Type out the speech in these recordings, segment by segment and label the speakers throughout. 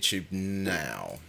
Speaker 1: YouTube now.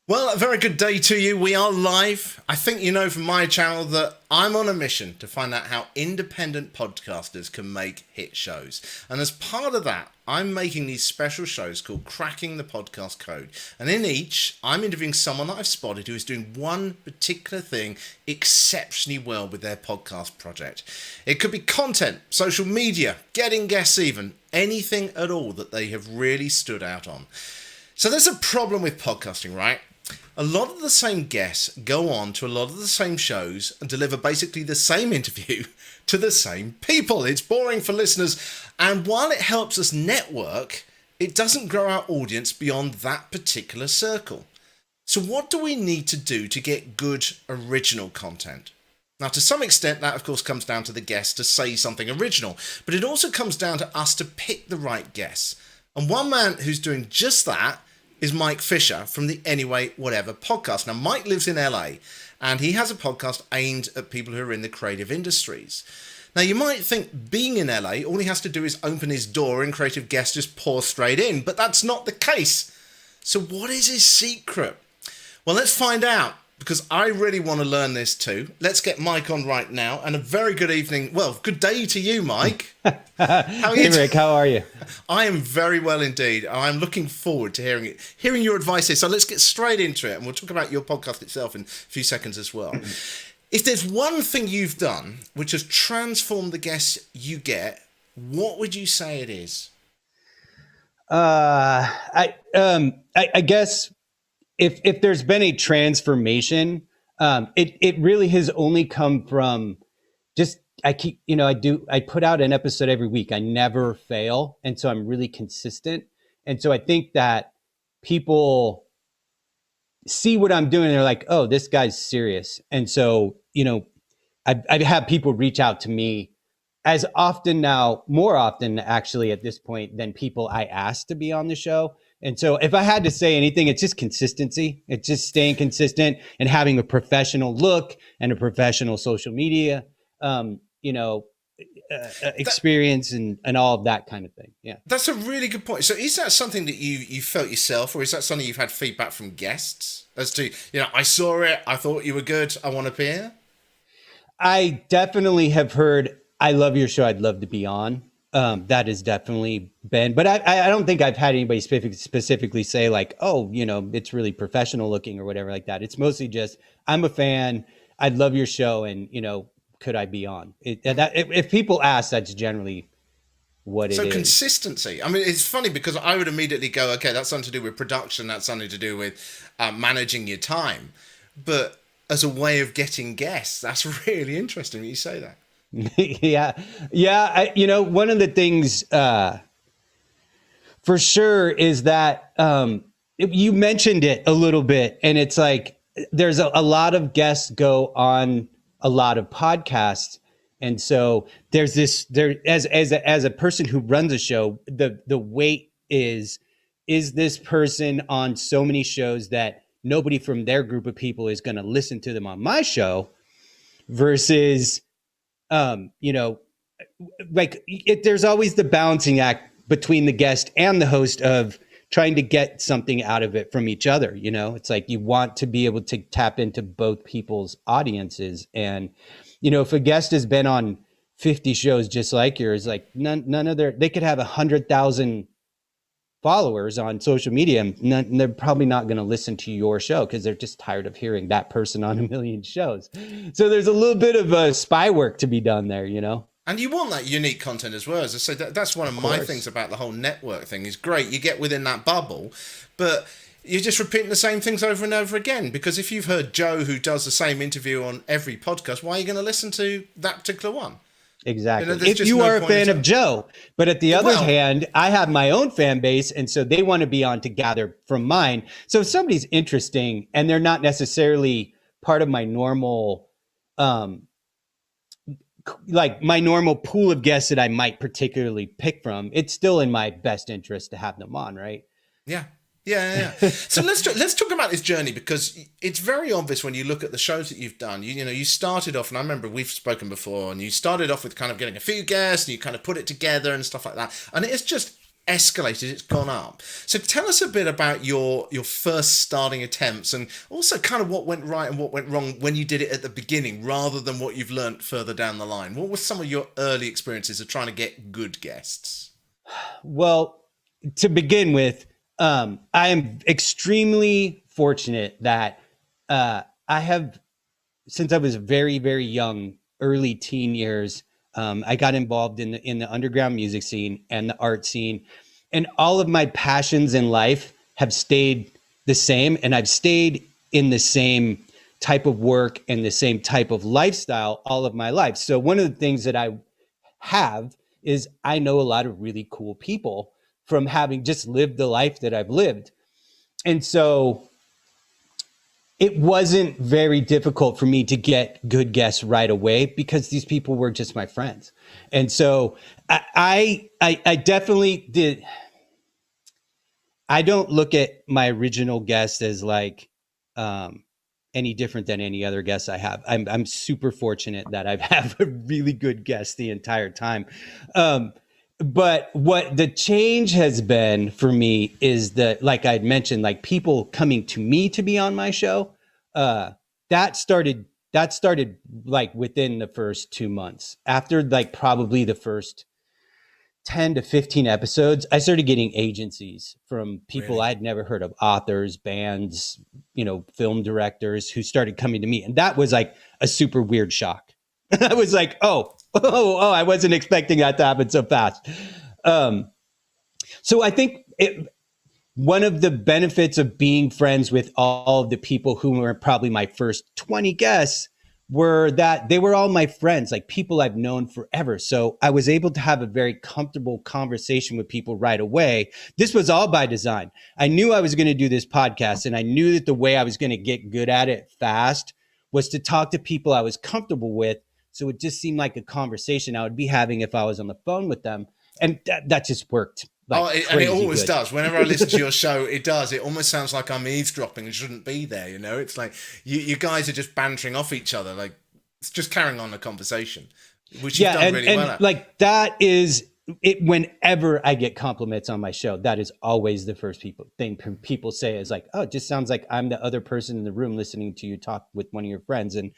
Speaker 1: Well, a very good day to you. We are live. I think you know from my channel that I'm on a mission to find out how independent podcasters can make hit shows. And as part of that, I'm making these special shows called Cracking the Podcast Code. And in each, I'm interviewing someone that I've spotted who is doing one particular thing exceptionally well with their podcast project. It could be content, social media, getting guests even, anything at all that they have really stood out on. So there's a problem with podcasting, right? A lot of the same guests go on to a lot of the same shows and deliver basically the same interview to the same people. It's boring for listeners, and while it helps us network, it doesn't grow our audience beyond that particular circle. So what do we need to do to get good original content? Now, to some extent, that of course comes down to the guest to say something original, but it also comes down to us to pick the right guests. And one man who's doing just that is Mike Fisher from the Anyway Whatever podcast. Now, Mike lives in LA, and he has a podcast aimed at people who are in the creative industries. Now, you might think being in LA, all he has to do is open his door and creative guests just pour straight in, but that's not the case. So what is his secret? Well, let's find out, because I really want to learn this too. Let's get Mike on right now, and a very good evening. Well, good day to you, Mike.
Speaker 2: How are you? Hey, Rick, how are you?
Speaker 1: I am very well indeed. I'm looking forward to hearing your advice here. So let's get straight into it, and we'll talk about your podcast itself in a few seconds as well. If there's one thing you've done which has transformed the guests you get, what would you say it is?
Speaker 2: I guess if there's been a transformation, it really has only come from just, I put out an episode every week. I never fail. And so I'm really consistent. And so I think that people see what I'm doing. They're like, oh, this guy's serious. And so, I've had people reach out to me as often now, more often actually at this point than people I asked to be on the show. And so if I had to say anything, it's just consistency. It's just staying consistent and having a professional look and a professional social media, experience and all of that kind of thing. Yeah.
Speaker 1: That's a really good point. So is that something that you felt yourself, or is that something you've had feedback from guests as to, I saw it, I thought you were good, I want to be here?
Speaker 2: I definitely have heard, I love your show, I'd love to be on. That has definitely been, but I don't think I've had anybody specifically say like, oh, it's really professional looking or whatever like that. It's mostly just, I'm a fan, I'd love your show, and, could I be on? If people ask, that's generally what it is.
Speaker 1: So consistency. I mean, it's funny because I would immediately go, okay, that's something to do with production, that's something to do with managing your time. But as a way of getting guests, that's really interesting that you say that.
Speaker 2: Yeah. One of the things for sure is that you mentioned it a little bit, and it's like there's a lot of guests go on a lot of podcasts, and so there's this as a person who runs a show, the weight is this person on so many shows that nobody from their group of people is going to listen to them on my show versus there's always the balancing act between the guest and the host of trying to get something out of it from each other. It's like you want to be able to tap into both people's audiences. And, if a guest has been on 50 shows just like yours, like none of they could have 100,000 followers on social media, and they're probably not going to listen to your show because they're just tired of hearing that person on a million shows. So there's a little bit of spy work to be done there,
Speaker 1: And you want that unique content as well. As I say, that's one of my things about the whole network thing. Is great, you get within that bubble, but you're just repeating the same things over and over again. Because if you've heard Joe, who does the same interview on every podcast, why are you going to listen to that particular one?
Speaker 2: Exactly. If you are a fan of Joe, but at the other hand, I have my own fan base, and so they want to be on to gather from mine. So if somebody's interesting and they're not necessarily part of my normal, my normal pool of guests that I might particularly pick from, it's still in my best interest to have them on, right?
Speaker 1: Yeah. Yeah. So let's talk about this journey, because it's very obvious when you look at the shows that you've done. You know, you started off, and I remember we've spoken before, and you started off with kind of getting a few guests, and you kind of put it together and stuff like that, and it's just escalated. It's gone up. So tell us a bit about your first starting attempts, and also kind of what went right and what went wrong when you did it at the beginning, rather than what you've learned further down the line. What were some of your early experiences of trying to get good guests?
Speaker 2: Well, to begin with, I am extremely fortunate that I have, since I was very, very young, early teen years, I got involved in the underground music scene and the art scene, and all of my passions in life have stayed the same, and I've stayed in the same type of work and the same type of lifestyle all of my life. So one of the things that I have is I know a lot of really cool people from having just lived the life that I've lived. And so it wasn't very difficult for me to get good guests right away, because these people were just my friends. And so I definitely did. I don't look at my original guest as like any different than any other guests I have. I'm super fortunate that I've had a really good guest the entire time. But what the change has been for me is that, like I'd mentioned, like people coming to me to be on my show, that started like within the first 2 months. After like probably the first 10 to 15 episodes, I started getting agencies from people
Speaker 1: Really?
Speaker 2: I'd never heard of, authors, bands, film directors, who started coming to me. And that was like a super weird shock. I was like, oh, I wasn't expecting that to happen so fast. So I think one of the benefits of being friends with all of the people who were probably my first 20 guests were that they were all my friends, like people I've known forever. So I was able to have a very comfortable conversation with people right away. This was all by design. I knew I was going to do this podcast, and I knew that the way I was going to get good at it fast was to talk to people I was comfortable with. So it just seemed like a conversation I would be having if I was on the phone with them. And that just worked.
Speaker 1: And it always does. Whenever I listen to your show, it does. It almost sounds like I'm eavesdropping and shouldn't be there. It's like you guys are just bantering off each other, like it's just carrying on a conversation, which you've done really well at.
Speaker 2: Like that is it. Whenever I get compliments on my show, that is always the first thing people say is like, "Oh, it just sounds like I'm the other person in the room listening to you talk with one of your friends." And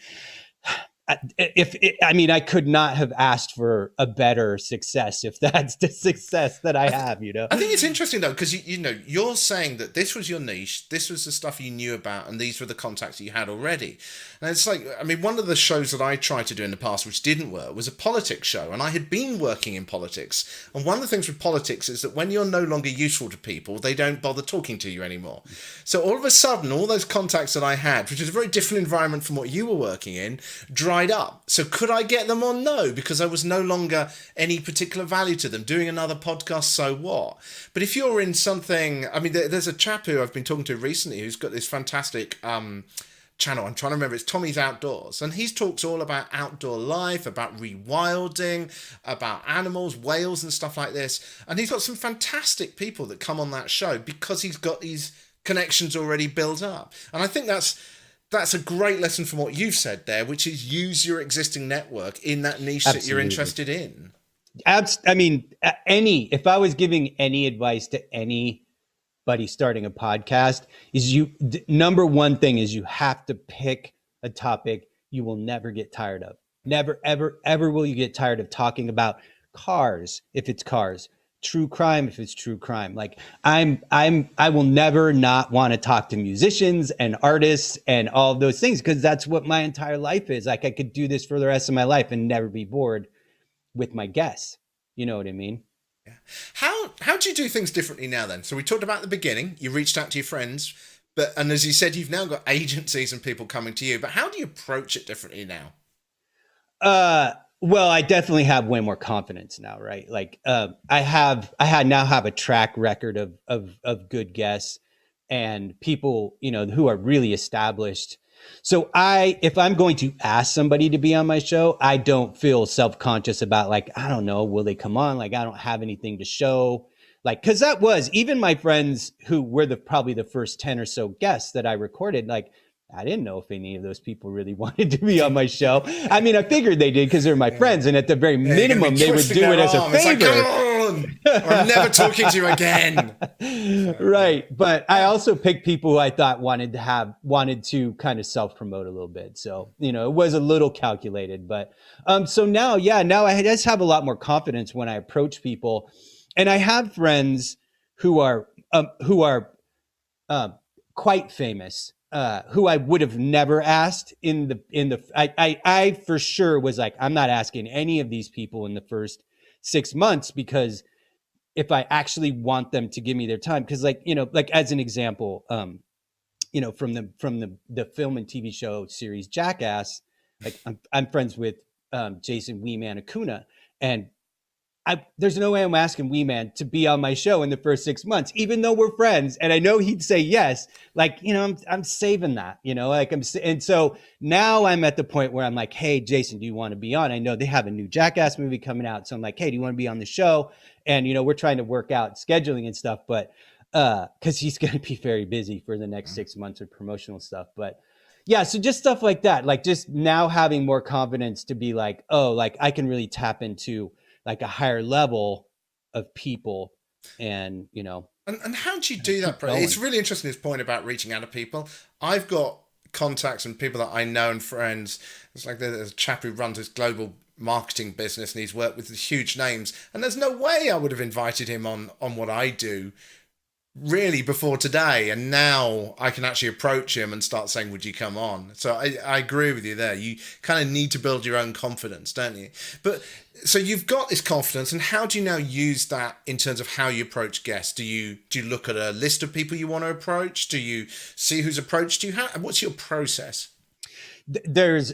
Speaker 2: I could not have asked for a better success if that's the success that I have,
Speaker 1: I think it's interesting though, because you're saying that this was your niche, this was the stuff you knew about, and these were the contacts that you had already. And it's like, one of the shows that I tried to do in the past, which didn't work, was a politics show, and I had been working in politics. And one of the things with politics is that when you're no longer useful to people, they don't bother talking to you anymore. So all of a sudden, all those contacts that I had, which is a very different environment from what you were working in, dried up. So could I get them on? No, because I was no longer any particular value to them. Doing another podcast, so what? But if you're in something, there's a chap who I've been talking to recently who's got this fantastic channel. I'm trying to remember. It's Tommy's Outdoors. And he talks all about outdoor life, about rewilding, about animals, whales and stuff like this. And he's got some fantastic people that come on that show because he's got these connections already built up. And I think that's a great lesson from what you've said there, which is use your existing network in that niche that you're interested in.
Speaker 2: If I was giving any advice to anybody starting a podcast, number one thing is you have to pick a topic you will never get tired of. Never, ever, ever will you get tired of talking about cars, if it's cars, true crime, if it's true crime. Like I will never not want to talk to musicians and artists and all of those things, because that's what my entire life is. Like I could do this for the rest of my life and never be bored with my guests. You know what I mean?
Speaker 1: Yeah. How do you do things differently now then? So we talked about the beginning, you reached out to your friends, and as you said, you've now got agencies and people coming to you, but how do you approach it differently now?
Speaker 2: Well, I definitely have way more confidence now, right? Like, now have a track record of good guests and people, who are really established. So if I'm going to ask somebody to be on my show, I don't feel self-conscious about like, I don't know, will they come on? Like, I don't have anything to show. like, cause that was even my friends who were probably the first 10 or so guests that I recorded. Like, I didn't know if any of those people really wanted to be on my show. I mean, I figured they did because they're my friends. And at the very minimum, they would do it as a favor. It's like,
Speaker 1: come on, or I'm never talking to you again.
Speaker 2: Right. But I also picked people who I thought wanted to kind of self-promote a little bit. So, it was a little calculated, but, so now I just have a lot more confidence when I approach people, and I have friends who are quite famous, who I would have never asked I for sure was like, I'm not asking any of these people in the first 6 months, because if I actually want them to give me their time, because like as an example, from the film and TV show series Jackass, like I'm friends with Jason Wee Man Acuna, and there's no way I'm asking Wee Man to be on my show in the first 6 months, even though we're friends. And I know he'd say yes. Like, I'm saving that, and so now I'm at the point where I'm like, hey, Jason, do you want to be on? I know they have a new Jackass movie coming out. So I'm like, hey, do you want to be on the show? And, we're trying to work out scheduling and stuff, but because he's going to be very busy for the next 6 months with promotional stuff. But yeah, so just stuff like that, like just now having more confidence to be like, oh, like I can really tap into like a higher level of people, and
Speaker 1: and how do you do that? It's really interesting, this point about reaching out to people. I've got contacts and people that I know and friends. It's like there's a chap who runs this global marketing business, and he's worked with huge names, and there's no way I would have invited him on what I do really before today, and now I can actually approach him and start saying, would you come on? So I agree with you there. You kind of need to build your own confidence, don't you? But so you've got this confidence, and how do you now use that in terms of how you approach guests? Do you look at a list of people you want to approach? Do you see who's approached you? What's your process?
Speaker 2: There is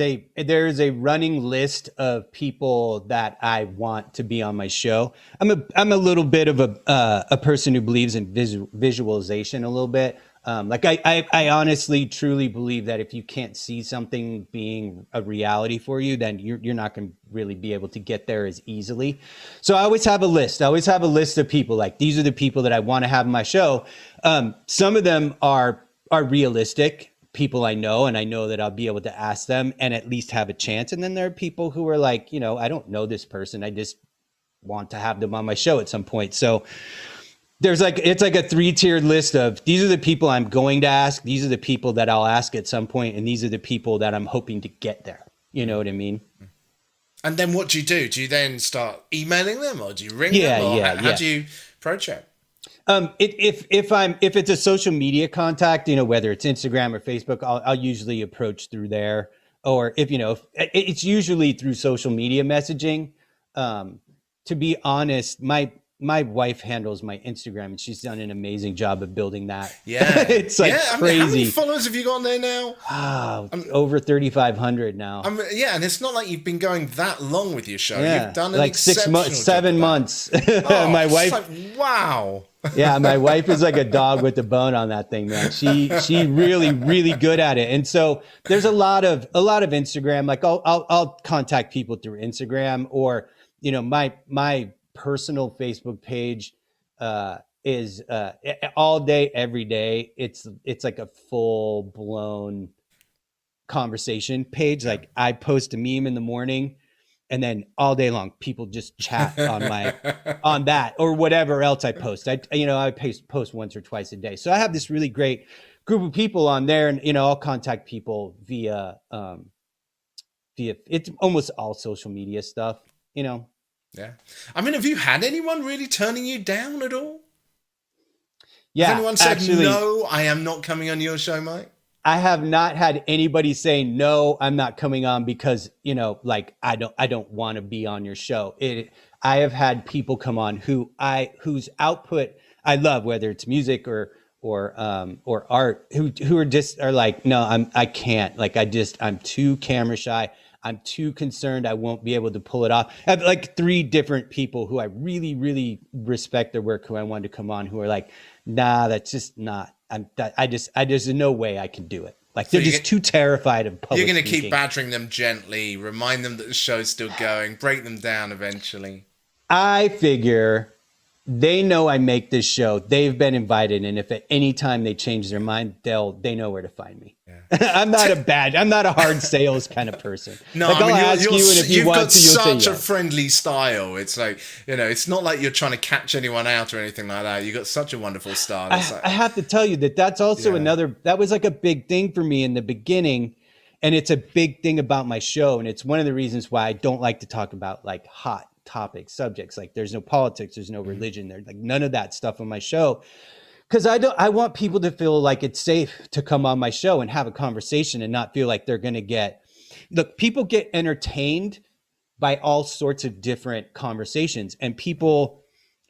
Speaker 2: a running list of people that I want to be on my show. I'm a little bit of a person who believes in visualization a little bit. I honestly truly believe that if you can't see something being a reality for you, then you're not going to really be able to get there as easily. So I always have a list. I always have a list of people, like these are the people that I want to have on my show. Some of them are realistic people I know, and I know that I'll be able to ask them and at least have a chance. And then there are people who are like, I don't know this person, I just want to have them on my show at some point. So it's like a 3-tiered list of, these are the people I'm going to ask, these are the people that I'll ask at some point, and these are the people that I'm hoping to get there. You know what I mean?
Speaker 1: And then what do you do? Do you then start emailing them, or do you ring them? Or how do you approach it?
Speaker 2: If it's a social media contact, whether it's Instagram or Facebook, I'll usually approach through there. Or if it's usually through social media messaging. To be honest, my wife handles my Instagram, and she's done an amazing job of building that.
Speaker 1: Yeah,
Speaker 2: it's like crazy.
Speaker 1: I mean, how many followers have you got on there now?
Speaker 2: Over 3,500 now.
Speaker 1: And it's not like you've been going that long with your show.
Speaker 2: Yeah.
Speaker 1: You've done an
Speaker 2: like 6 months, 7 months.
Speaker 1: My wife, wow.
Speaker 2: Yeah, my wife is like a dog with a bone on that thing, man. She really, really good at it. And so there's a lot of Instagram. Like I'll contact people through Instagram, or my personal Facebook page is all day, every day. It's like a full blown conversation page. Like I post a meme in the morning, and then all day long, people just chat on that or whatever else I post. I post once or twice a day. So I have this really great group of people on there, and I'll contact people via it's almost all social media stuff. Yeah.
Speaker 1: I mean, have you had anyone really turning you down at all?
Speaker 2: Yeah.
Speaker 1: Has anyone said, no, I am not coming on your show, Mike?
Speaker 2: I have not had anybody say, no, I'm not coming on because, I don't want to be on your show. I have had people come on whose output I love, whether it's music or art, who are like, no, I can't. Like, I'm too camera shy. I'm too concerned I won't be able to pull it off. I have like 3 different people who I really, really respect their work, who I wanted to come on, who are like, nah, that's just not. There's no way I can do it. Like, they're just too terrified of public
Speaker 1: You're going to
Speaker 2: speaking.
Speaker 1: keep badgering them gently, remind them that the show's still going, break them down eventually.
Speaker 2: I figure they know I make this show. They've been invited, and if at any time they change their mind, they know where to find me. Yeah. I'm not a hard sales kind of person.
Speaker 1: No,
Speaker 2: like,
Speaker 1: I mean,
Speaker 2: I'll ask you, and if you want to, you'll say yes.
Speaker 1: You've got such a friendly style. It's like, it's not like you're trying to catch anyone out or anything like that. You've got such a wonderful style.
Speaker 2: I have to tell you that's also that was like a big thing for me in the beginning. And it's a big thing about my show. And it's one of the reasons why I don't like to talk about like hot topics, subjects. Like there's no politics, there's no religion, there's like none of that stuff on my show. Because I want people to feel like it's safe to come on my show and have a conversation and not feel like they're going to look, people get entertained by all sorts of different conversations, and people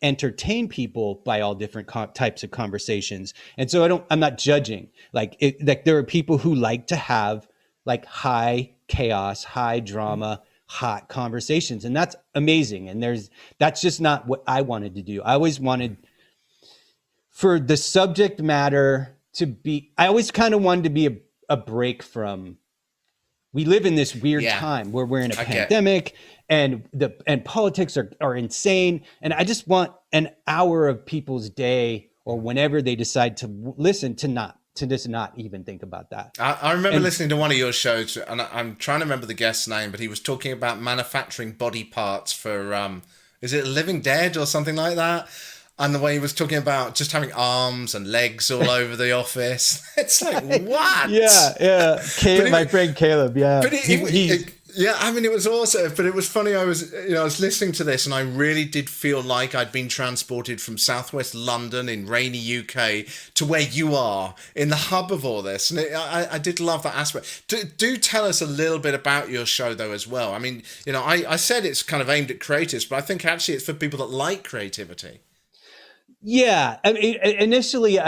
Speaker 2: entertain people by all different types of conversations. And so I'm not judging. Like there are people who like to have like high chaos, high drama, hot conversations. And that's amazing. And that's just not what I wanted to do. I always wanted for the subject matter I always kind of wanted to be a break from, we live in this weird time where we're in a pandemic and politics are insane. And I just want an hour of people's day or whenever they decide to listen to just not even think about that.
Speaker 1: I remember listening to one of your shows, and I'm trying to remember the guest's name, but he was talking about manufacturing body parts for, is it Living Dead or something like that? And the way he was talking about just having arms and legs all over the office. It's like, what?
Speaker 2: Yeah. My friend Caleb, yeah.
Speaker 1: But I mean, it was awesome, but it was funny. I was listening to this and I really did feel like I'd been transported from Southwest London in rainy UK to where you are in the hub of all this. And I did love that aspect. Do tell us a little bit about your show though, as well. I mean, I said it's kind of aimed at creatives, but I think actually it's for people that like creativity.
Speaker 2: Yeah. I mean, initially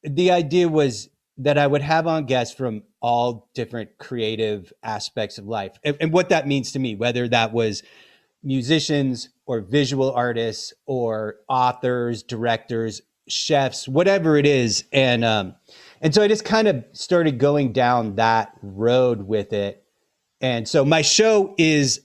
Speaker 2: the idea was that I would have on guests from all different creative aspects of life and what that means to me, whether that was musicians or visual artists or authors, directors, chefs, whatever it is. And so I just kind of started going down that road with it. And so my show it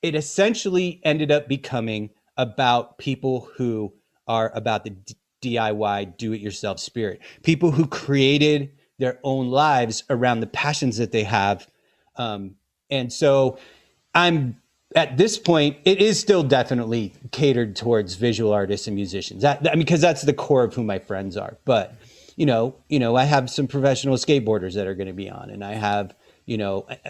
Speaker 2: essentially ended up becoming about people who are about the DIY, do-it-yourself spirit. People who created their own lives around the passions that they have. And so I'm at this point, it is still definitely catered towards visual artists and musicians. Because that's the core of who my friends are. But, I have some professional skateboarders that are going to be on. And I have,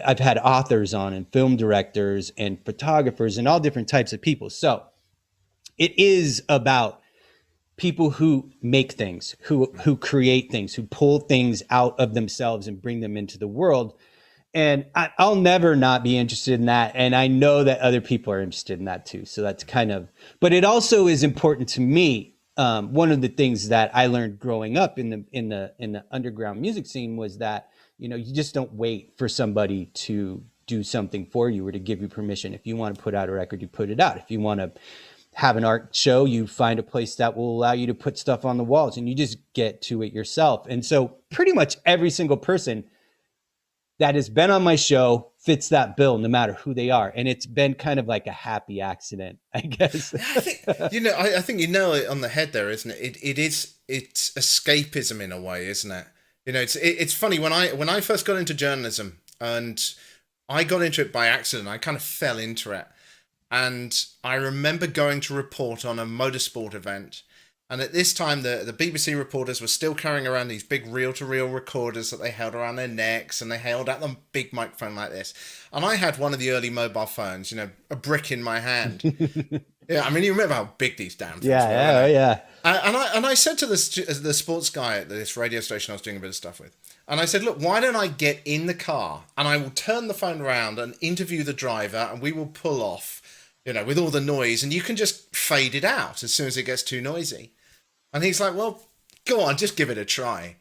Speaker 2: I've had authors on and film directors and photographers and all different types of people. So it is about people who make things, who create things, who pull things out of themselves and bring them into the world. And I'll never not be interested in that. And I know that other people are interested in that too. So that's but it also is important to me. One of the things that I learned growing up in the underground music scene was that, you just don't wait for somebody to do something for you or to give you permission. If you want to put out a record, you put it out. If you want to have an art show, you find a place that will allow you to put stuff on the walls and you just get to it yourself. And so pretty much every single person that has been on my show fits that bill, no matter who they are. And it's been kind of like a happy accident, I guess.
Speaker 1: I think, I think you nail it on the head there, isn't it? It's escapism in a way, isn't it? It's funny when I first got into journalism, and I got into it by accident. I kind of fell into it. And I remember going to report on a motorsport event. And at this time, the BBC reporters were still carrying around these big reel-to-reel recorders that they held around their necks, and they held out the big microphone like this. And I had one of the early mobile phones, a brick in my hand. Yeah, I mean, you remember how big these damn things were.
Speaker 2: Yeah.
Speaker 1: And I said to the sports guy at this radio station I was doing a bit of stuff with, and I said, look, why don't I get in the car, and I will turn the phone around and interview the driver, and we will pull off, with all the noise, and you can just fade it out as soon as it gets too noisy. And he's like, well, go on, just give it a try.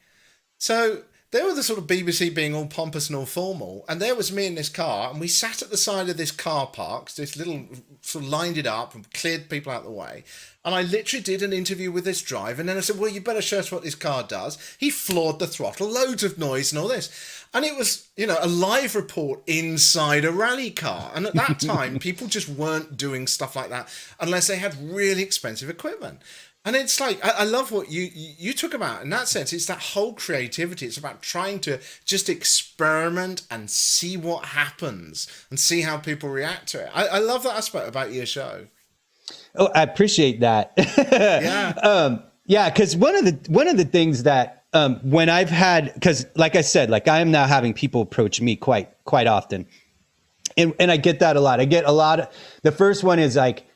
Speaker 1: So There were the sort of BBC being all pompous and all formal, and there was me in this car, and we sat at the side of this car park, this little sort of lined it up and cleared people out of the way. And I literally did an interview with this driver, and then I said, well, you better show us what this car does. He floored the throttle, loads of noise and all this. And it was, a live report inside a rally car. And at that time, people just weren't doing stuff like that unless they had really expensive equipment. And it's like, I love what you talk about in that sense. It's that whole creativity. It's about trying to just experiment and see what happens and see how people react to it. I love that aspect about your show.
Speaker 2: Oh, I appreciate that. Yeah. Because one of the things that when I've had, because like I said, like I am now having people approach me quite often, and I get that a lot. I get a lot of, the first one is like,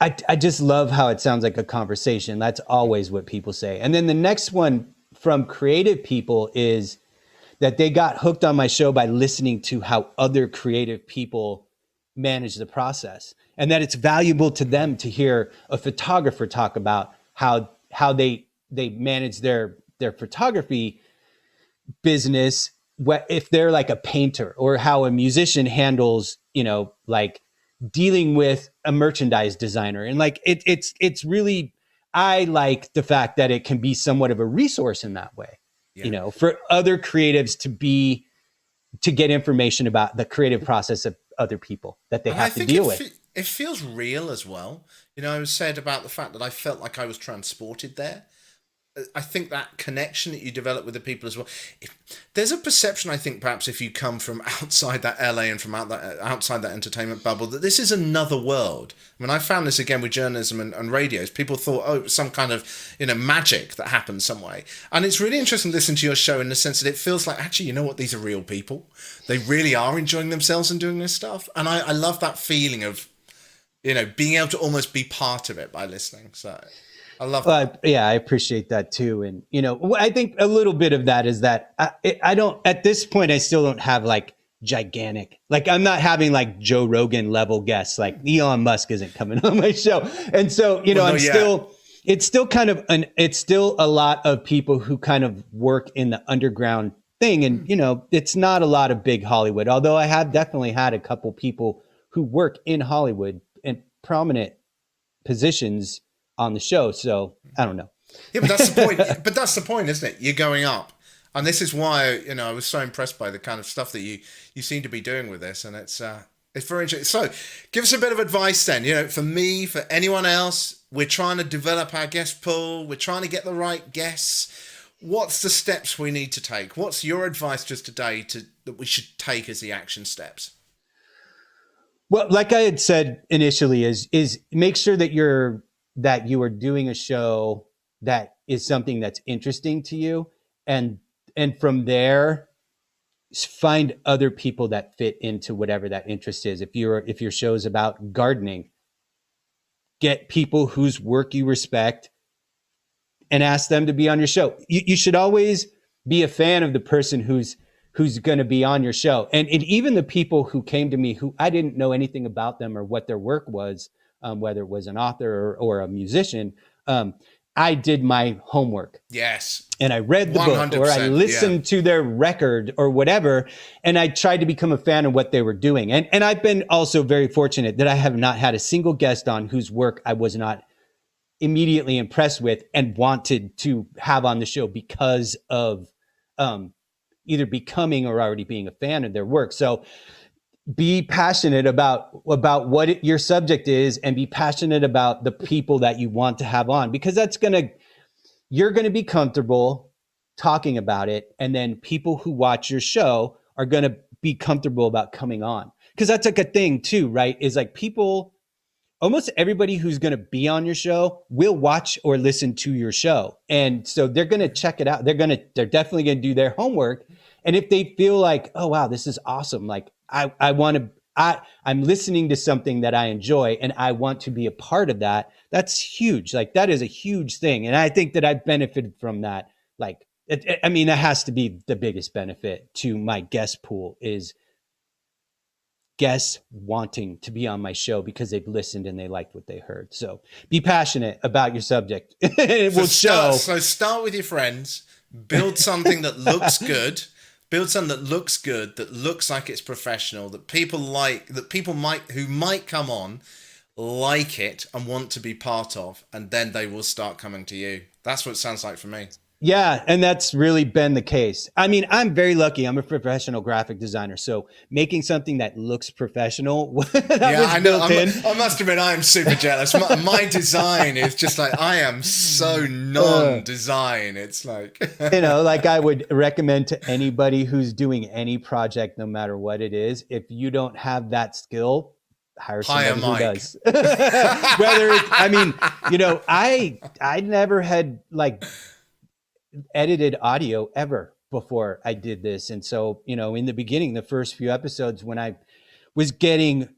Speaker 2: I just love how it sounds like a conversation. That's always what people say. And then the next one from creative people is that they got hooked on my show by listening to how other creative people manage the process, and that it's valuable to them to hear a photographer talk about how they manage their photography business, if they're like a painter, or how a musician handles, like dealing with a merchandise designer. And like it's really, I like the fact that it can be somewhat of a resource in that way, for other creatives to get information about the creative process of other people that they have to deal with.
Speaker 1: It feels real as well. I was said about the fact that I felt like I was transported there. I think that connection that you develop with the people as well. There's a perception, I think, perhaps if you come from outside that LA and from outside that entertainment bubble, that this is another world. I mean, I found this again with journalism and radios. People thought, oh, it was some kind of, magic that happened some way. And it's really interesting to listen to your show in the sense that it feels like, actually, you know what? These are real people. They really are enjoying themselves and doing this stuff. And I love that feeling of, being able to almost be part of it by listening. So I love that.
Speaker 2: Yeah, I appreciate that too. And, I think a little bit of that is that I don't, at this point, I still don't have like gigantic, like I'm not having like Joe Rogan level guests, like Elon Musk isn't coming on my show. And so, it's still kind of it's still a lot of people who kind of work in the underground thing. And, it's not a lot of big Hollywood, although I have definitely had a couple people who work in Hollywood in prominent positions on the show. So I don't know.
Speaker 1: Yeah, but that's the point. But that's the point, isn't it? You're going up. And this is why, I was so impressed by the kind of stuff that you seem to be doing with this. And it's very interesting. So give us a bit of advice then, for me, for anyone else. We're trying to develop our guest pool. We're trying to get the right guests. What's the steps we need to take? What's your advice just today that we should take as the action steps?
Speaker 2: Well, like I had said initially, is make sure that you are doing a show that is something that's interesting to you, and from there find other people that fit into whatever that interest is. If your show is about gardening, get people whose work you respect and ask them to be on your show. You should always be a fan of the person who's going to be on your show. And even the people who came to me who I didn't know anything about them or what their work was, whether it was an author or a musician, I did my homework.
Speaker 1: Yes.
Speaker 2: And I read the book, or I listened to their record or whatever, and I tried to become a fan of what they were doing. And I've been also very fortunate that I have not had a single guest on whose work I was not immediately impressed with and wanted to have on the show because of either becoming or already being a fan of their work. So be passionate about what your subject is, and be passionate about the people that you want to have on, because you're going to be comfortable talking about it. And then people who watch your show are going to be comfortable about coming on. Because that's like a thing too, right? Is like people, almost everybody who's going to be on your show will watch or listen to your show. And so they're going to check it out. They're definitely going to do their homework. And if they feel like, oh, wow, this is awesome. Like I'm listening to something that I enjoy and I want to be a part of that. That's huge. Like that is a huge thing. And I think that I've benefited from that. Like, that has to be the biggest benefit to my guest pool, is guests wanting to be on my show because they've listened and they liked what they heard. So be passionate about your subject. It will show.
Speaker 1: So start with your friends, build something that looks good. Build something that looks good, that looks like it's professional, that people like, that people might who might come on like it and want to be part of, and then they will start coming to you. That's what it sounds like for me.
Speaker 2: Yeah, and that's really been the case. I mean, I'm very lucky. I'm a professional graphic designer, so making something that looks professional that
Speaker 1: Yeah,
Speaker 2: was
Speaker 1: I know.
Speaker 2: built in.
Speaker 1: I must admit, I am super jealous. My design is just like, I am so non-design. It's like,
Speaker 2: Like I would recommend to anybody who's doing any project, no matter what it is, if you don't have that skill, hire
Speaker 1: hire
Speaker 2: somebody who
Speaker 1: Mike.
Speaker 2: does. Whether it's, I mean, I never had like edited audio ever before I did this. And so, in the beginning, the first few episodes when I was getting,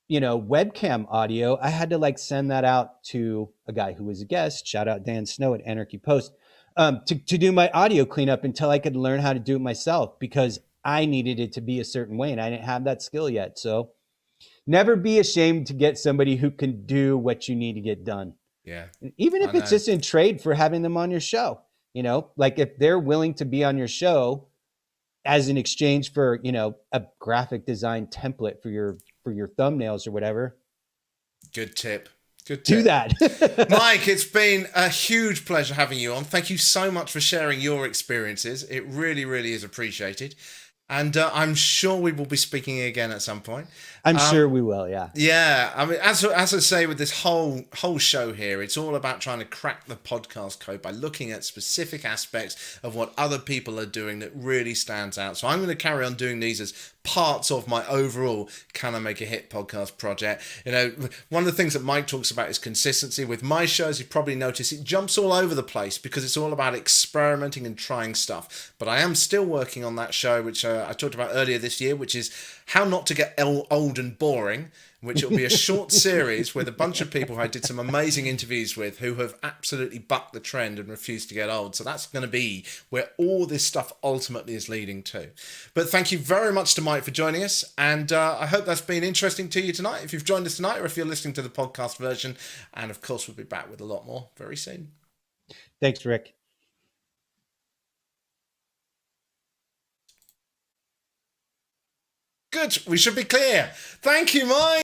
Speaker 2: webcam audio, I had to like send that out to a guy who was a guest, shout out Dan Snow at Anarchy Post, to do my audio cleanup until I could learn how to do it myself, because I needed it to be a certain way and I didn't have that skill yet. So never be ashamed to get somebody who can do what you need to get done.
Speaker 1: Yeah.
Speaker 2: Even if it's just in trade for having them on your show, like if they're willing to be on your show as an exchange for, a graphic design template for your thumbnails or whatever.
Speaker 1: Good tip. Good tip.
Speaker 2: Do that.
Speaker 1: Mike, it's been a huge pleasure having you on. Thank you so much for sharing your experiences. It really, really is appreciated. And I'm sure we will be speaking again at some point.
Speaker 2: I'm sure we will, yeah.
Speaker 1: Yeah, I mean, as I say with this whole show here, it's all about trying to crack the podcast code by looking at specific aspects of what other people are doing that really stands out. So I'm going to carry on doing these as parts of my overall Can I Make a Hit podcast project. One of the things that Mike talks about is consistency. With my shows, you probably notice it jumps all over the place because it's all about experimenting and trying stuff. But I am still working on that show, which I talked about earlier this year, which is How Not to Get Old and Boring, which will be a short series with a bunch of people who I did some amazing interviews with who have absolutely bucked the trend and refused to get old. So that's going to be where all this stuff ultimately is leading to. But thank you very much to Mike for joining us. And I hope that's been interesting to you tonight, if you've joined us tonight or if you're listening to the podcast version. And of course, we'll be back with a lot more very soon.
Speaker 2: Thanks, Rick.
Speaker 1: Good. We should be clear. Thank you, Mike.